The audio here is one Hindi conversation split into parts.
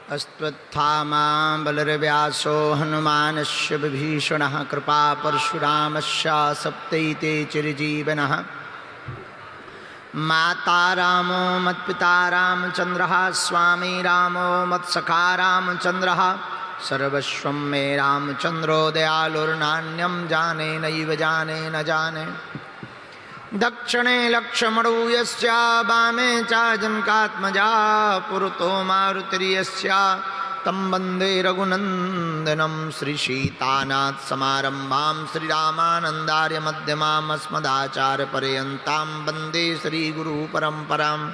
अस्त्वत्थामा बलर्व्यासो हनुमानस्य विभीषणः कृपा परशुरामस्य सप्तैते चिरजीवनः। माता रामो मत्पिता रामचन्द्रः स्वामी रामो मत्सखा रामचन्द्रः। सर्वस्वं मे रामचन्द्रो दयालुर्नान्यं जाने नैव जाने न जाने। दक्षिणे लक्ष्मणो यस्य वामे च जनकात्मजा पुरतो मारुतिर्यस्य तं वन्दे रघुनन्दनं। श्रीसीतानाथ समारम्भां श्रीरामानन्दार्यमध्यमाम् अस्मदाचार्यपर्यन्तां वन्दे श्रीगुरुपरम्पराम्।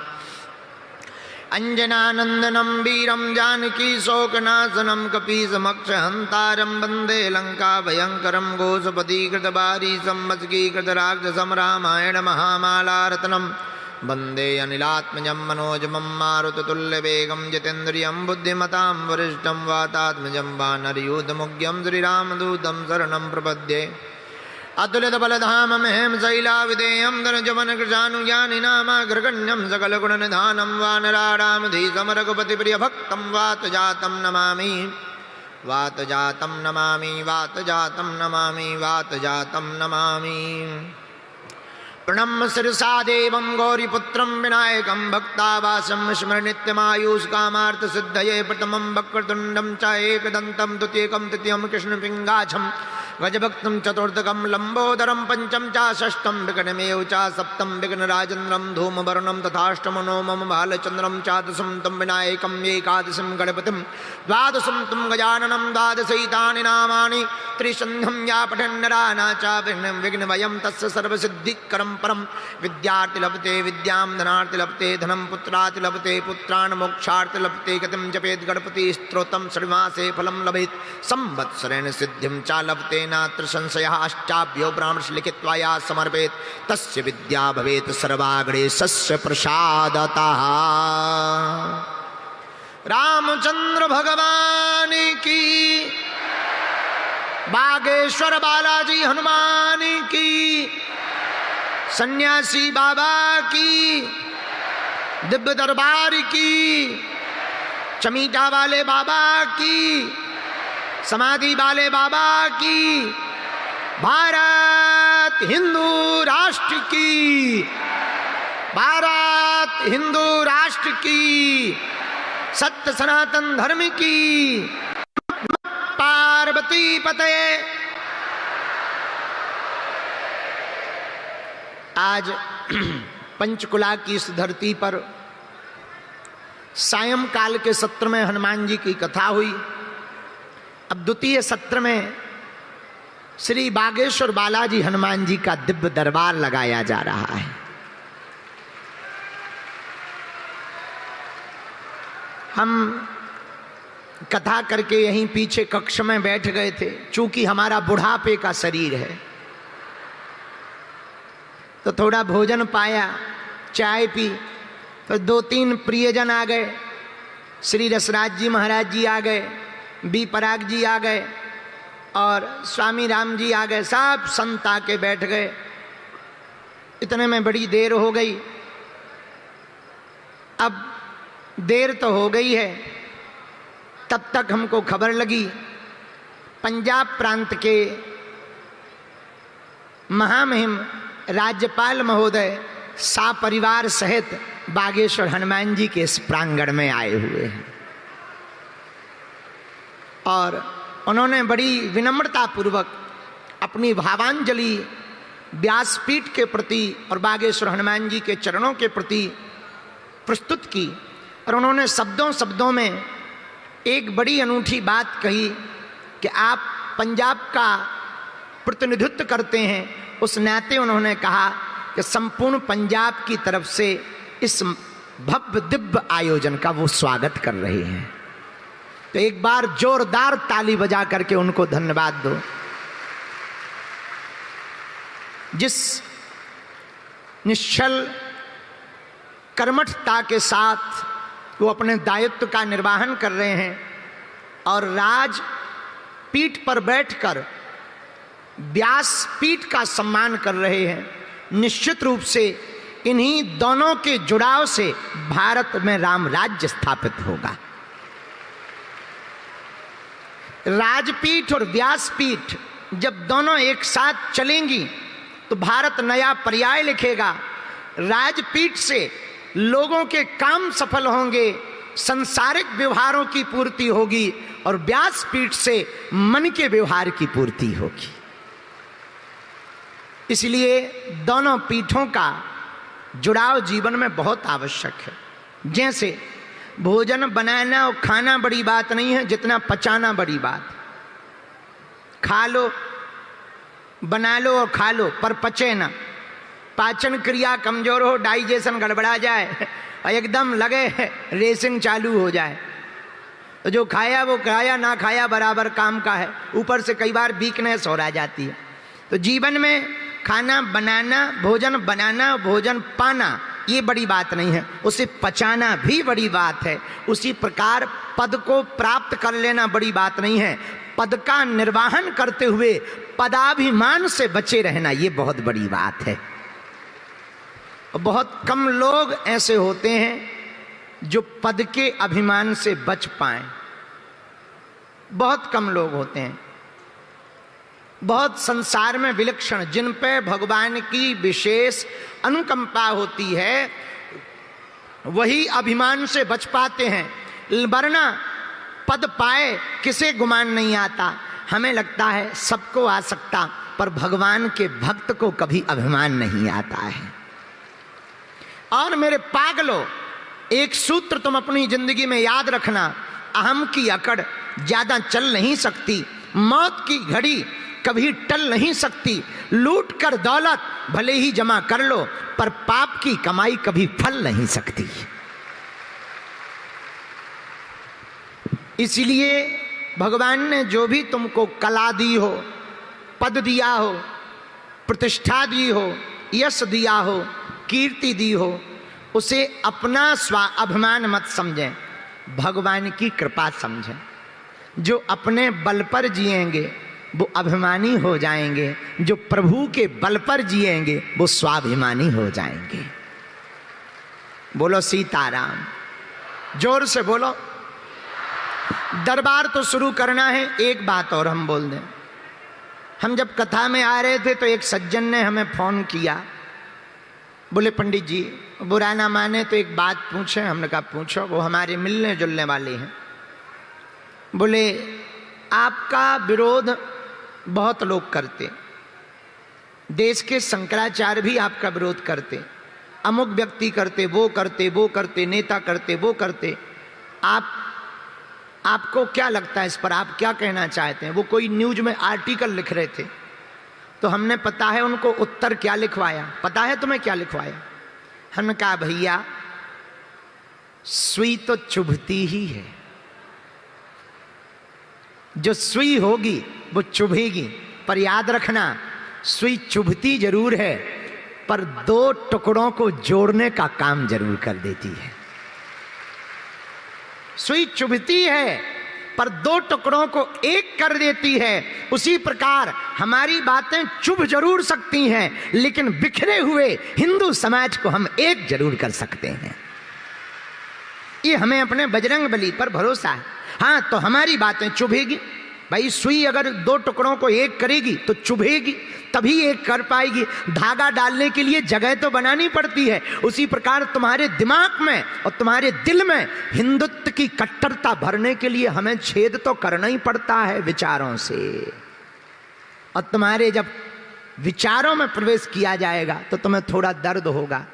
अंजनानंदनं वीरं जानकी शोकनाशनं कपीशमक्षहन्तारं वन्दे लङ्काभयङ्करं गोसपदीकृतवारीशं वज्जीकृतराक्षसं रामायण महामालारत्नं। वन्दे अनिलात्मजं मनोजमं मारुततुल्यवेगं जितेन्द्रियं बुद्धिमतां वरिष्ठं वातात्मजं वानरयूथमुख्यं श्रीरामदूतं शरणं प्रपद्ये। अतुलित बलधाम महेम शैलाविधेयं धनुजवनकृशानुज्ञानिनामाग्रगण्यं सकलगुणनिधानं वानराणामधीशं रघुपतिप्रियभक्तं वातजातं नमामि वातजातं नमामि वातजातं नमामि वातजातं नमामि। प्रणम्य शिरसा देवं गौरीपुत्रं विनायकं भक्तावासं स्मरनित्यमायुष्कामार्थसिद्धये। प्रथमं वक्रतुण्डं च एकदन्तं द्वितीयं तृतीयं कृष्णपिङ्गाक्षं गजभक्तं चतुर्थकं लम्बोदरं पंचम च षष्ठं विघ्नमेव च सप्तं विघ्नराजेन्द्रं धूमवर्णं तथाष्टमो मम बालचन्द्रं चादशं तं विनायकं एकादशं गणपतिं द्वादशं तं गजाननं द्वादशैतानि नामानि त्रिसन्ध्यं या पठन्नराना च विघ्नभयं तस्य सर्वसिद्धिकरं परं। विद्यार्थि लभते विद्यां धनार्थि लभते धनं पुत्रार्थि लभते पुत्रान् मोक्षार्थि लभते गतिं जपेत् गणपति स्तोत्रं षड्मासे फलं लभेत् संवत्सरेण सिद्धिं च लभते नात्र संशयः। अष्टाभ्यो ब्राह्मणस्य लिखित्वा या समर्पेत् तस्य विद्या भवेत् सर्वाग्रे सस्य प्रसादतः। रामचंद्र भगवान की, बागेश्वर बालाजी हनुमान की, सन्यासी बाबा की, दिव्य दरबार की, चमीटा वाले बाबा की, समाधि वाले बाबा की, भारत हिंदू राष्ट्र की, भारत हिंदू राष्ट्र की, सत्य सनातन धर्म की। पार्वती पते। आज पंचकुला की इस धरती पर सायंकाल के सत्र में हनुमान जी की कथा हुई। अब द्वितीय सत्र में श्री बागेश्वर बालाजी हनुमान जी का दिव्य दरबार लगाया जा रहा है। हम कथा करके यहीं पीछे कक्ष में बैठ गए थे। चूंकि हमारा बुढ़ापे का शरीर है तो थोड़ा भोजन पाया, चाय पी, तो दो तीन प्रियजन आ गए। श्री रसराज जी महाराज जी आ गए, बी पराग जी आ गए और स्वामी राम जी आ गए। सब संत आके बैठ गए। इतने में बड़ी देर हो गई। अब देर तो हो गई है, तब तक हमको खबर लगी पंजाब प्रांत के महामहिम राज्यपाल महोदय सापरिवार सहित बागेश्वर हनुमान जी के इस प्रांगण में आए हुए हैं और उन्होंने बड़ी विनम्रता पूर्वक अपनी भावांजलि व्यासपीठ के प्रति और बागेश्वर हनुमान जी के चरणों के प्रति प्रस्तुत की। और उन्होंने शब्दों शब्दों में एक बड़ी अनूठी बात कही कि आप पंजाब का प्रतिनिधित्व करते हैं। उस नाते उन्होंने कहा कि संपूर्ण पंजाब की तरफ से इस भव्य दिव्य आयोजन का वो स्वागत कर रहे हैं। तो एक बार जोरदार ताली बजा करके उनको धन्यवाद दो। जिस निश्चल कर्मठता के साथ वो अपने दायित्व का निर्वहन कर रहे हैं और राज पीठ पर बैठकर व्यास पीठ का सम्मान कर रहे हैं, निश्चित रूप से इन्हीं दोनों के जुड़ाव से भारत में राम राज्य स्थापित होगा। राजपीठ और व्यासपीठ जब दोनों एक साथ चलेंगी तो भारत नया पर्याय लिखेगा। राजपीठ से लोगों के काम सफल होंगे, संसारिक व्यवहारों की पूर्ति होगी, और व्यासपीठ से मन के व्यवहार की पूर्ति होगी। इसलिए दोनों पीठों का जुड़ाव जीवन में बहुत आवश्यक है। जैसे भोजन बनाना और खाना बड़ी बात नहीं है, जितना पचाना बड़ी बात। खा लो, बना लो और खा लो, पर पचे ना। पाचन क्रिया कमजोर हो, डाइजेशन गड़बड़ा जाए और एकदम लगे रेसिंग चालू हो जाए, तो जो खाया वो खाया, ना खाया बराबर काम का है। ऊपर से कई बार वीकनेस हो रह जाती है। तो जीवन में खाना बनाना, भोजन बनाना, भोजन पाना, ये बड़ी बात नहीं है, उसे पचाना भी बड़ी बात है। उसी प्रकार पद को प्राप्त कर लेना बड़ी बात नहीं है, पद का निर्वाहन करते हुए पदाभिमान से बचे रहना ये बहुत बड़ी बात है। बहुत कम लोग ऐसे होते हैं जो पद के अभिमान से बच पाएं, बहुत कम लोग होते हैं। बहुत संसार में विलक्षण जिन पे भगवान की विशेष अनुकंपा होती है वही अभिमान से बच पाते हैं। वरना पद पाए किसे गुमान नहीं आता। हमें लगता है सबको आ सकता, पर भगवान के भक्त को कभी अभिमान नहीं आता है। और मेरे पागलों, एक सूत्र तुम अपनी जिंदगी में याद रखना, अहम की अकड़ ज्यादा चल नहीं सकती, मौत की घड़ी कभी टल नहीं सकती। लूट कर दौलत भले ही जमा कर लो, पर पाप की कमाई कभी फल नहीं सकती। इसलिए भगवान ने जो भी तुमको कला दी हो, पद दिया हो, प्रतिष्ठा दी हो, यश दिया हो, कीर्ति दी हो, उसे अपना स्वाभिमान मत समझें, भगवान की कृपा समझें। जो अपने बल पर जिएंगे वो अभिमानी हो जाएंगे, जो प्रभु के बल पर जिएंगे वो स्वाभिमानी हो जाएंगे। बोलो सीताराम, जोर से बोलो। दरबार तो शुरू करना है। एक बात और हम बोल दें, हम जब कथा में आ रहे थे तो एक सज्जन ने हमें फोन किया, बोले पंडित जी बुरा ना माने तो एक बात पूछें। हमने कहा पूछो। वो हमारे मिलने जुलने वाले हैं। बोले आपका विरोध बहुत लोग करते, देश के शंकराचार्य भी आपका विरोध करते, अमुक व्यक्ति करते, वो करते, वो करते, नेता करते, वो करते। आपको क्या लगता है इस पर, आप क्या कहना चाहते हैं? वो कोई न्यूज में आर्टिकल लिख रहे थे, तो हमने पता है उनको उत्तर क्या लिखवाया। पता है तुम्हें क्या लिखवाया? हमने कहा भैया सुई तो चुभती ही है, जो सुई होगी वो चुभेगी, पर याद रखना सुई चुभती जरूर है, पर दो टुकड़ों को जोड़ने का काम जरूर कर देती है। सुई चुभती है पर दो टुकड़ों को एक कर देती है। उसी प्रकार हमारी बातें चुभ जरूर सकती हैं, लेकिन बिखरे हुए हिंदू समाज को हम एक जरूर कर सकते हैं। ये हमें अपने बजरंग बली पर भरोसा है। हाँ, तो हमारी बातें चुभेगी भाई। सुई अगर दो टुकड़ों को एक करेगी तो चुभेगी, तभी एक कर पाएगी। धागा डालने के लिए जगह तो बनानी पड़ती है। उसी प्रकार तुम्हारे दिमाग में और तुम्हारे दिल में हिंदुत्व की कट्टरता भरने के लिए हमें छेद तो करना ही पड़ता है विचारों से। और तुम्हारे जब विचारों में प्रवेश किया जाएगा तो तुम्हें थोड़ा दर्द होगा,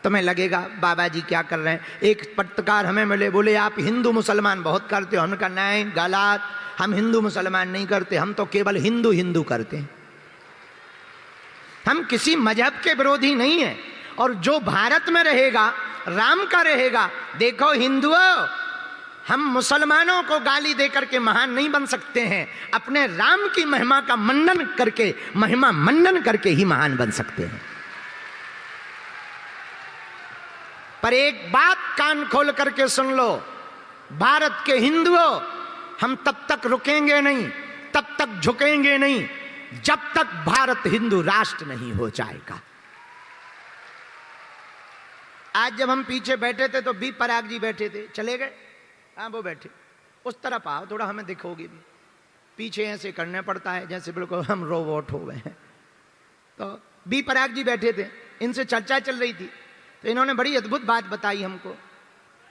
तुम्हें लगेगा बाबा जी क्या कर रहे हैं। एक पत्रकार हमें मिले, बोले आप हिंदू मुसलमान बहुत करते हो। हमने कहा नहीं, गलत, हम हिंदू मुसलमान नहीं करते, हम तो केवल हिंदू हिंदू करते हैं। हम किसी मजहब के विरोधी नहीं हैं। और जो भारत में रहेगा राम का रहेगा। देखो हिंदुओं, हम मुसलमानों को गाली देकर के महान नहीं बन सकते हैं, अपने राम की महिमा का मंडन करके, महिमा मंडन करके ही महान बन सकते हैं। पर एक बात कान खोल करके सुन लो, भारत के हिंदुओं, हम तब तक रुकेंगे नहीं, तब तक झुकेंगे नहीं, जब तक भारत हिंदू राष्ट्र नहीं हो जाएगा। आज जब हम पीछे बैठे थे तो बी पराग जी बैठे थे, चले गए। हाँ, वो बैठे, उस तरफ आओ थोड़ा, हमें दिखोगे भी। पीछे ऐसे करना पड़ता है जैसे बिल्कुल हम रोबोट हो गए हैं। तो बी पराग जी बैठे थे, इनसे चर्चा चल रही थी, तो इन्होंने बड़ी अद्भुत बात बताई हमको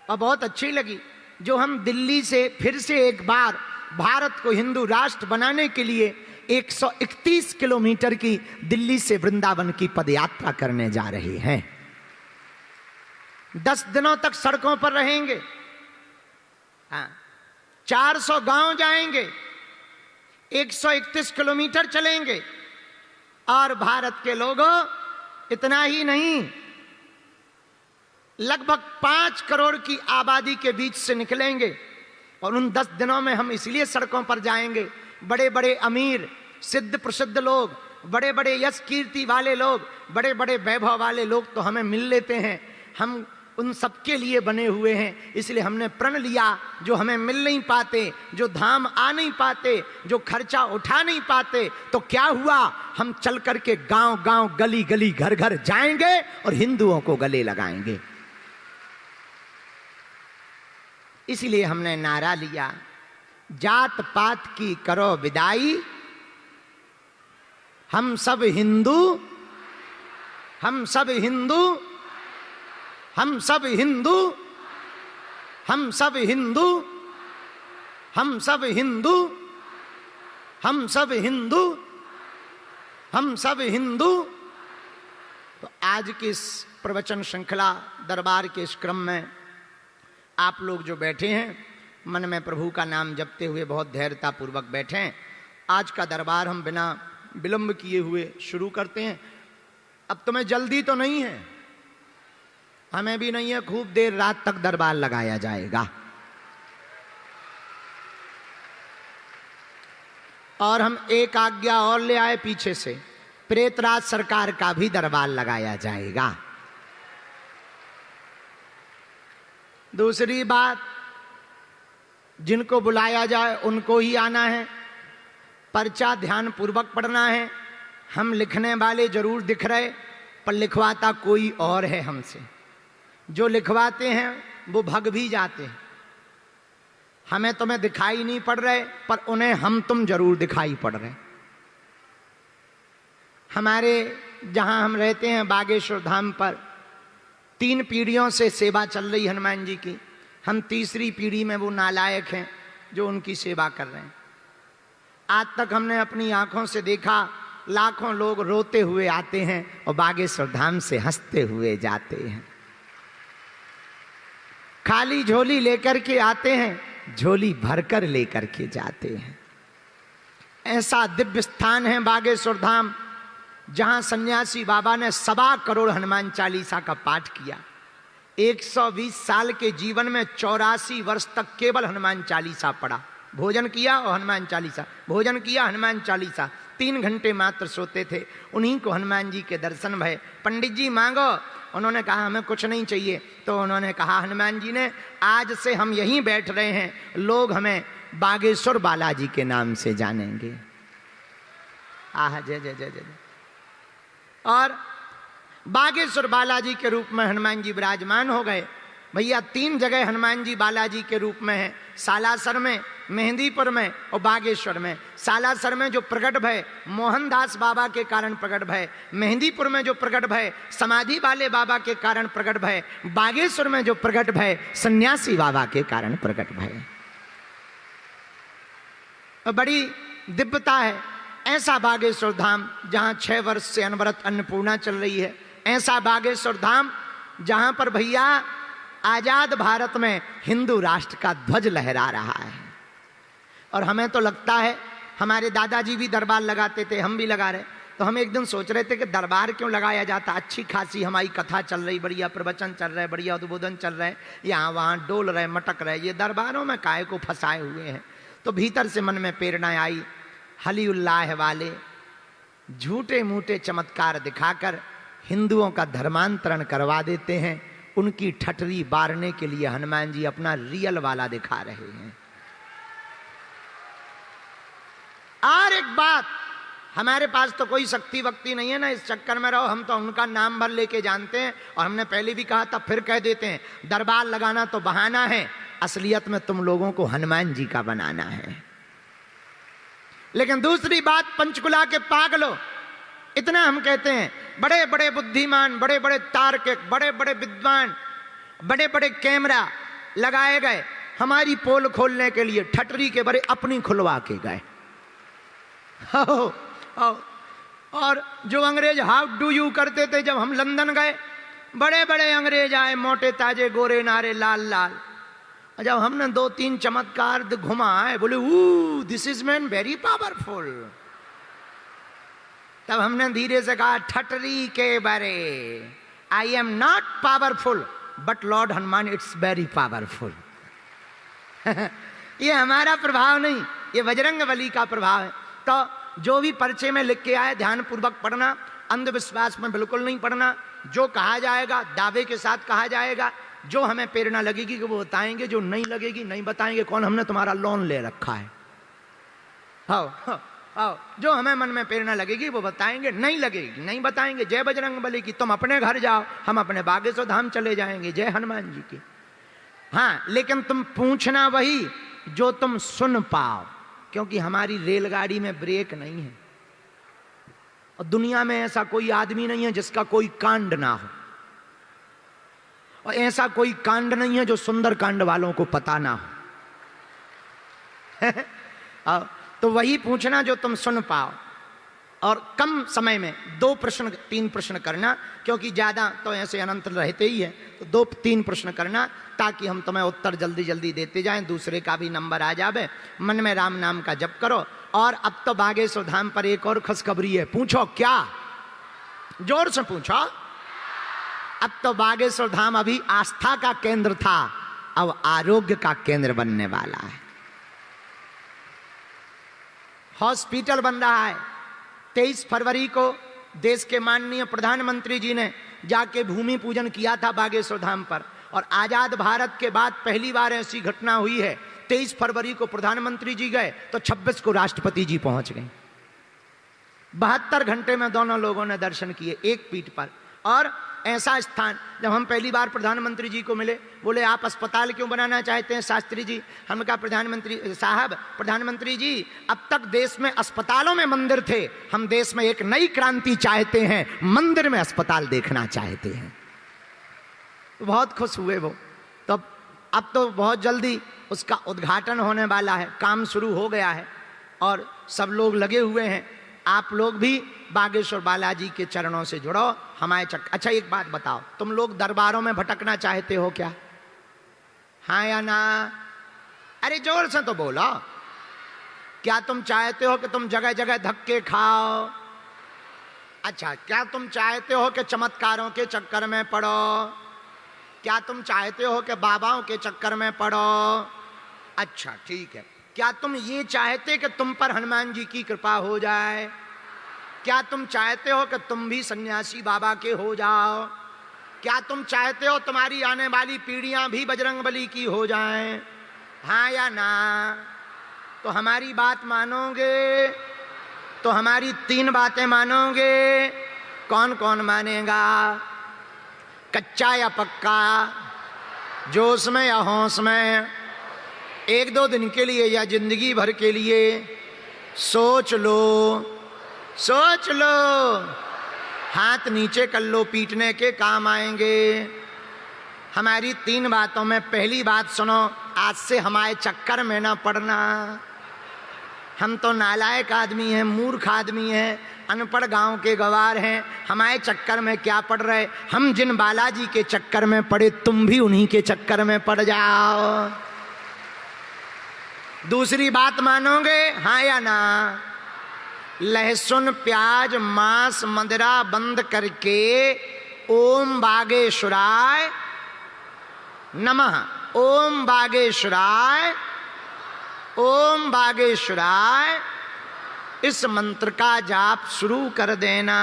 और बहुत अच्छी लगी। जो हम दिल्ली से फिर से एक बार भारत को हिंदू राष्ट्र बनाने के लिए 131 किलोमीटर की दिल्ली से वृंदावन की पदयात्रा करने जा रहे हैं। 10 दिनों तक सड़कों पर रहेंगे, 400 गांव जाएंगे, 131 किलोमीटर चलेंगे। और भारत के लोगों, इतना ही नहीं, लगभग 5 करोड़ की आबादी के बीच से निकलेंगे। और उन 10 दिनों में हम इसलिए सड़कों पर जाएंगे, बड़े बड़े अमीर, सिद्ध प्रसिद्ध लोग, बड़े बड़े यश कीर्ति वाले लोग, बड़े बड़े वैभव वाले लोग तो हमें मिल लेते हैं। हम उन सबके लिए बने हुए हैं, इसलिए हमने प्रण लिया, जो हमें मिल नहीं पाते, जो धाम आ नहीं पाते, जो खर्चा उठा नहीं पाते, तो क्या हुआ, हम चल करके गांव गांव, गली गली, घर घर जाएंगे और हिंदुओं को गले लगाएंगे। इसलिए हमने नारा लिया, जात पात की करो विदाई, हम सब हिंदू, हम सब हिंदू, हम सब हिंदू, हम सब हिंदू, हम सब हिंदू, हम सब हिंदू, हम सब हिंदू। तो आज की इस प्रवचन श्रृंखला दरबार के इस क्रम में आप लोग जो बैठे हैं, मन में प्रभु का नाम जपते हुए बहुत धैर्यता पूर्वक बैठे हैं। आज का दरबार हम बिना विलंब किए हुए शुरू करते हैं। अब तुम्हें जल्दी तो नहीं है, हमें भी नहीं है, खूब देर रात तक दरबार लगाया जाएगा। और हम एक आज्ञा और ले आए पीछे से, प्रेतराज सरकार का भी दरबार लगाया जाएगा। दूसरी बात, जिनको बुलाया जाए उनको ही आना है, पर्चा ध्यान पूर्वक पढ़ना है। हम लिखने वाले जरूर दिख रहे, पर लिखवाता कोई और है हमसे। जो लिखवाते हैं वो भग भी जाते हैं। हमें तुम्हें दिखाई नहीं पड़ रहे, पर उन्हें हम तुम जरूर दिखाई पड़ रहे। हमारे जहां हम रहते हैं बागेश्वर धाम पर 3 पीढ़ियों से सेवा चल रही हनुमान जी की। हम तीसरी पीढ़ी में वो नालायक हैं जो उनकी सेवा कर रहे हैं। आज तक हमने अपनी आंखों से देखा, लाखों लोग रोते हुए आते हैं और बागेश्वर धाम से हंसते हुए जाते हैं। खाली झोली लेकर के आते हैं, झोली भरकर लेकर के जाते हैं। ऐसा दिव्य स्थान है बागेश्वर धाम, जहां सन्यासी बाबा ने 1.25 करोड़ हनुमान चालीसा का पाठ किया। 120 साल के जीवन में 84 वर्ष तक केवल हनुमान चालीसा पढ़ा। भोजन किया और हनुमान चालीसा, भोजन किया हनुमान चालीसा। 3 घंटे मात्र सोते थे। उन्हीं को हनुमान जी के दर्शन भय। पंडित जी मांगो, उन्होंने कहा हमें कुछ नहीं चाहिए। तो उन्होंने कहा, हनुमान जी ने, आज से हम यहीं बैठ रहे हैं, लोग हमें बागेश्वर बालाजी के नाम से जानेंगे। आह, जय जय जय जय। और बागेश्वर बालाजी के रूप में हनुमान जी विराजमान हो गए। भैया 3 जगह हनुमान जी बालाजी के रूप में है, सालासर में, मेहंदीपुर में और बागेश्वर में। सालासर में जो प्रकट भय मोहनदास बाबा के कारण प्रकट भय, मेहंदीपुर में जो प्रकट भय समाधि वाले बाबा के कारण प्रकट भय, बागेश्वर में जो प्रकट भय सन्यासी बाबा के कारण प्रकट भय। बड़ी दिव्यता है। ऐसा बागेश्वर धाम जहां 6 वर्ष से अनवरत अन्नपूर्णा चल रही है। ऐसा बागेश्वर धाम जहां पर भैया आजाद भारत में हिंदू राष्ट्र का ध्वज लहरा रहा है। और हमें तो लगता है, हमारे दादाजी भी दरबार लगाते थे, हम भी लगा रहे। तो हम एक दिन सोच रहे थे कि दरबार क्यों लगाया जाता। अच्छी खासी हमारी कथा चल रही, बढ़िया प्रवचन चल रहे, बढ़िया उद्बोधन चल रहे, यहाँ वहाँ डोल रहे, मटक रहे, ये दरबारों में काहे को फंसाए हुए हैं। तो भीतर से मन में प्रेरणा आई, हली उल्लाह वाले झूठे मूठे चमत्कार दिखाकर हिंदुओं का धर्मांतरण करवा देते हैं। उनकी ठटरी बारने के लिए हनुमान जी अपना रियल वाला दिखा रहे हैं। और एक बात, हमारे पास तो कोई शक्ति वक्ति नहीं है ना, इस चक्कर में रहो। हम तो उनका नाम भर लेके जानते हैं। और हमने पहले भी कहा था, फिर कह देते हैं, दरबार लगाना तो बहाना है, असलियत में तुम लोगों को हनुमान जी का बनाना है। लेकिन दूसरी बात, पंचकुला के पागलों, इतना हम कहते हैं, बड़े बड़े बुद्धिमान, बड़े बड़े तार्किक, बड़े बड़े विद्वान, बड़े बड़े कैमरा लगाए गए हमारी पोल खोलने के लिए, ठटरी के बड़े अपनी खुलवा के गए। और जो अंग्रेज हाउ डू यू करते थे, जब हम लंदन गए, बड़े बड़े अंग्रेज आए, मोटे ताजे, गोरे नारे, लाल लाल। जब हमने 2-3 चमत्कार घुमाए, बोले ऊ this is man very powerful. तब हमने धीरे से कहा, ठटरी के बारे, I am not powerful but Lord Hanuman it's very powerful. ये हमारा प्रभाव नहीं, ये बजरंग बली का प्रभाव है। तो जो भी पर्चे में लिख के आए, ध्यान पूर्वक पढ़ना, अंधविश्वास में बिल्कुल नहीं पढ़ना। जो कहा जाएगा दावे के साथ कहा जाएगा, जो हमें प्रेरणा लगेगी कि वो बताएंगे, जो नहीं लगेगी नहीं बताएंगे। कौन, हमने तुम्हारा लोन ले रखा है। आओ, जो हमें मन में प्रेरणा लगेगी वो बताएंगे, नहीं लगेगी नहीं बताएंगे। जय बजरंग बली की, तुम अपने घर जाओ, हम अपने बागेश्वर धाम चले जाएंगे। जय हनुमान जी की। हाँ, लेकिन तुम पूछना वही जो तुम सुन पाओ, क्योंकि हमारी रेलगाड़ी में ब्रेक नहीं है और दुनिया में ऐसा कोई आदमी नहीं है जिसका कोई कांड ना हो, और ऐसा कोई कांड नहीं है जो सुंदर कांड वालों को पता ना हो। तो वही पूछना जो तुम सुन पाओ, और कम समय में 2 प्रश्न 3 प्रश्न करना, क्योंकि ज्यादा तो ऐसे अनंत रहते ही है। तो 2-3 प्रश्न करना ताकि हम तुम्हें उत्तर जल्दी जल्दी देते जाएं, दूसरे का भी नंबर आ जावे। मन में राम नाम का जप करो। और अब तो बागेश्वर धाम पर एक और खुशखबरी है। पूछो क्या? जोर से पूछो। अब तो बागेश्वर धाम अभी आस्था का केंद्र था, अब आरोग्य का केंद्र बनने वाला है। हॉस्पिटल बन रहा है। 23 फरवरी को देश के माननीय प्रधानमंत्री जी ने जाके भूमि पूजन किया था बागेश्वर धाम पर, और आजाद भारत के बाद पहली बार ऐसी घटना हुई है। 23 फरवरी को प्रधानमंत्री जी गए तो 26 को राष्ट्रपति जी पहुंच गए। 72 घंटे में दोनों लोगों ने दर्शन किए एक पीठ पर। और ऐसा स्थान, जब हम पहली बार प्रधानमंत्री जी को मिले, बोले आप अस्पताल क्यों बनाना चाहते हैं शास्त्री जी? हमने कहा प्रधानमंत्री साहब, प्रधानमंत्री जी, अब तक देश में अस्पतालों में मंदिर थे, हम देश में एक नई क्रांति चाहते हैं, मंदिर में अस्पताल देखना चाहते हैं। बहुत खुश हुए वो। तो अब तो बहुत जल्दी उसका उद्घाटन होने वाला है, काम शुरू हो गया है और सब लोग लगे हुए हैं। आप लोग भी बागेश्वर बालाजी के चरणों से जुड़ो, हमारे अच्छा एक बात बताओ, तुम लोग दरबारों में भटकना चाहते हो क्या? हाँ या ना? अरे जोर से तो बोलो। क्या तुम चाहते हो कि तुम जगह जगह धक्के खाओ? अच्छा, क्या तुम चाहते हो कि चमत्कारों के चक्कर में पड़ो? क्या तुम चाहते हो कि बाबाओं के चक्कर में पड़ो? अच्छा ठीक है। क्या तुम ये चाहते कि तुम पर हनुमान जी की कृपा हो जाए? क्या तुम चाहते हो कि तुम भी सन्यासी बाबा के हो जाओ? क्या तुम चाहते हो तुम्हारी आने वाली पीढ़ियां भी बजरंगबली की हो जाएं? हाँ या ना? तो हमारी बात मानोगे? तो हमारी 3 बातें मानोगे? कौन कौन मानेगा? कच्चा या पक्का? जोश में या होश में? 1-2 दिन के लिए या जिंदगी भर के लिए? सोच लो, सोच लो। हाथ नीचे कर लो, पीटने के काम आएंगे। हमारी 3 बातों में पहली बात सुनो, आज से हमारे चक्कर में ना पड़ना। हम तो नालायक आदमी हैं, मूर्ख आदमी हैं, अनपढ़ गांव के गवार हैं, हमारे चक्कर में क्या पड़ रहे? हम जिन बालाजी के चक्कर में पड़े, तुम भी उन्हीं के चक्कर में पड़ जाओ। दूसरी बात मानोगे? हाँ या ना? लहसुन प्याज मांस मदिरा बंद करके ओम बागेश्वराय नमः, ओम बागेश्वराय, ओम बागेश्वराय, इस मंत्र का जाप शुरू कर देना।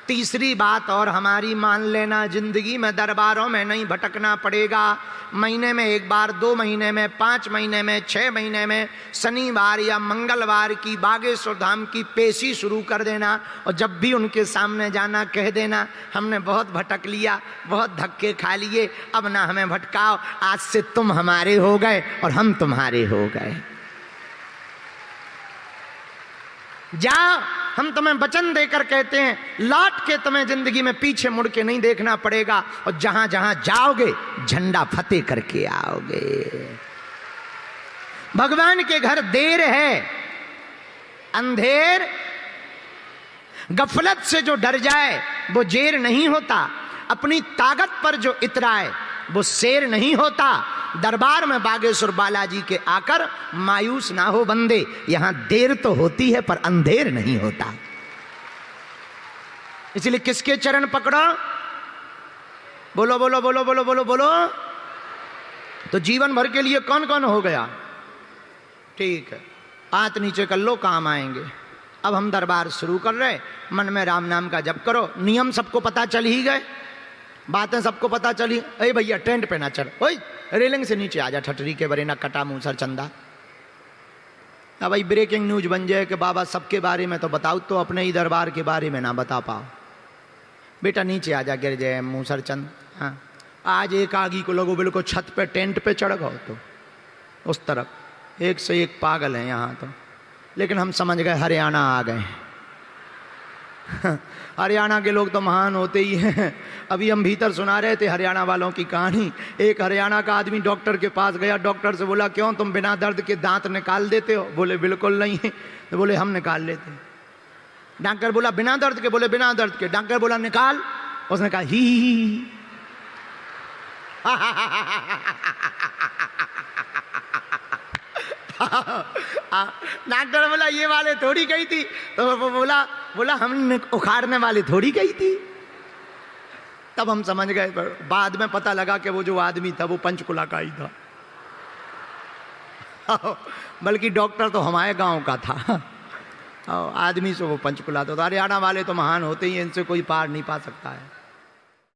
तीसरी बात और हमारी मान लेना, जिंदगी में दरबारों में नहीं भटकना पड़ेगा। महीने में 1 बार, 2 महीने में, 5 महीने में, 6 महीने में शनिवार या मंगलवार की बागेश्वर धाम की पेशी शुरू कर देना। और जब भी उनके सामने जाना कह देना, हमने बहुत भटक लिया, बहुत धक्के खा लिए, अब ना हमें भटकाओ, आज से तुम हमारे हो गए और हम तुम्हारे हो गए। जाओ, हम तुम्हें वचन देकर कहते हैं, लौट के तुम्हें जिंदगी में पीछे मुड़ के नहीं देखना पड़ेगा, और जहां जहां जाओगे झंडा फतेह करके आओगे। भगवान के घर देर है, अंधेर, गफलत से जो डर जाए वो जेर नहीं होता, अपनी ताकत पर जो इतराए वो शेर नहीं होता। दरबार में बागेश्वर बालाजी के आकर मायूस ना हो बंदे, यहां देर तो होती है पर अंधेर नहीं होता। इसलिए किसके चरण पकड़ो? बोलो बोलो बोलो बोलो बोलो बोलो। तो जीवन भर के लिए कौन कौन हो गया? ठीक है, हाथ नीचे कर लो, काम आएंगे। अब हम दरबार शुरू कर रहे, मन में राम नाम का जप करो। नियम सबको पता चल ही गए, बातें सबको पता चली। अरे भैया टेंट पे ना चढ़, ओए रेलिंग से नीचे आ जा, ठटरी के बरे ना कटा मूसर चंदा। अब भाई ब्रेकिंग न्यूज बन जाए कि बाबा सबके बारे में तो बताओ, तो अपने ही दरबार के बारे में ना बता पाओ। बेटा नीचे आ जा, गिर जाए मूसर चंद। हाँ, आज एक आगी को लोगों बिल्कुल छत पे टेंट पे चढ़ गए, तो उस तरफ एक से एक पागल है यहाँ तो। लेकिन हम समझ गए हरियाणा आ गए। हरियाणा के लोग तो महान होते ही हैं। अभी हम भीतर सुना रहे थे हरियाणा वालों की कहानी। एक हरियाणा का आदमी डॉक्टर के पास गया, डॉक्टर से बोला क्यों तुम बिना दर्द के दांत निकाल देते हो? बोले बिल्कुल नहीं। तो बोले हम निकाल लेते। डॉक्टर बोला बिना दर्द के? बोले बिना दर्द के। डॉक्टर बोला निकाल? उसने कहा ही। डॉक्टर बोला ये वाले थोड़ी गई थी। तो वो बोला हम उखाड़ने वाले थोड़ी गई थी। तब हम समझ गए, बाद में पता लगा कि वो जो आदमी था वो पंचकुला का ही था। बल्कि डॉक्टर तो हमारे गांव का था, आदमी से वो पंचकुला था। तो हरियाणा वाले तो महान होते ही, इनसे कोई पार नहीं पा सकता है।